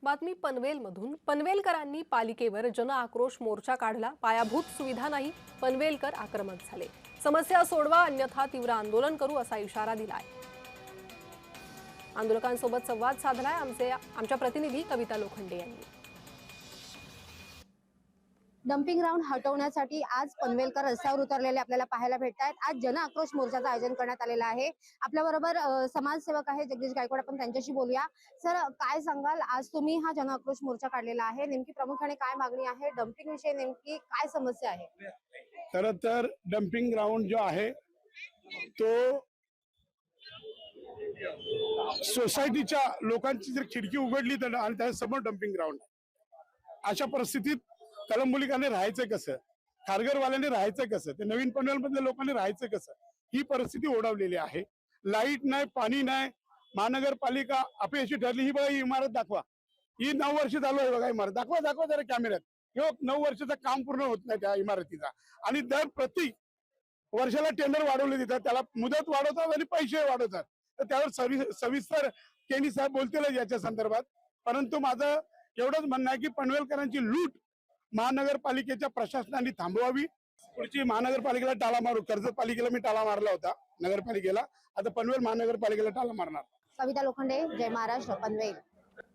बातमी पनवेलमधून पनवेलकरांनी पालिकेवर जन आक्रोश मोर्चा काढला। पायाभूत सुविधा नाही, पनवेलकर आक्रमक झाले। समस्या सोडवा अन्यथा तीव्र आंदोलन करू असा इशारा दिलाय। आंदोलकांसोबत संवाद साधलाय आमच्या प्रतिनिधी कविता लोखंडे यांनी। डम्पिंग ग्राउंड हटवण्यासाठी आज पनवेलकर रस्त्यावर उतरलेले आपल्याला पाहायला भेटतात। आज जन आक्रोश मोर्चाचं आयोजन करण्यात आलेलं आहे। आपल्याबरोबर समाजसेवक आहे जगदीश गायकवाड, आपण त्यांच्याशी बोलूया। सर, काय सांगाल, आज तुम्ही हा जन आक्रोश मोर्चा काढलेला आहे, नेमकी प्रामुख्याने काय मागणी आहे? डम्पिंग विषयी नेमकी काय समस्या आहे? खरं तर डम्पिंग ग्राउंड जो आहे तो सोसायटीच्या लोकांची जर खिडकी उघडली तर आणि त्यासमोर डम्पिंग ग्राउंड, अशा परिस्थितीत कलंबोलीकरांनी राहायचं कसं, खारघरवाल्यांनी राहायचं कसं, ते नवीन पनवेलमधल्या लोकांनी राहायचं कसं, ही परिस्थिती ओढवलेली आहे। लाईट नाही, पाणी नाही, महानगरपालिका अपयशी ठरली। ही बघा, ही इमारत दाखवा, ही 9 वर्ष चालू आहे बघा इमारत, दाखवा जरा कॅमेऱ्यात। किंवा 9 वर्षाचं काम पूर्ण होत नाही त्या इमारतीचा, आणि दर प्रति वर्षाला टेंडर वाढवले देतात, त्याला मुदत वाढवतात आणि पैसे वाढवतात। तर त्यावर सविस्तर केनी साहेब बोलतील याच्या संदर्भात। परंतु माझं एवढंच म्हणणं आहे की पनवेलकरांची लूट महानगरपालिकेच्या प्रशासनाने थांबवावी। पुढची महानगरपालिकेला टाळा मारू, कर्जत पालिकेला मी टाळा मारला होता नगरपालिकेला, आता पनवेल महानगरपालिकेला टाळा मारणार। कविता लोखंडे, जय महाराष्ट्र, पनवेल।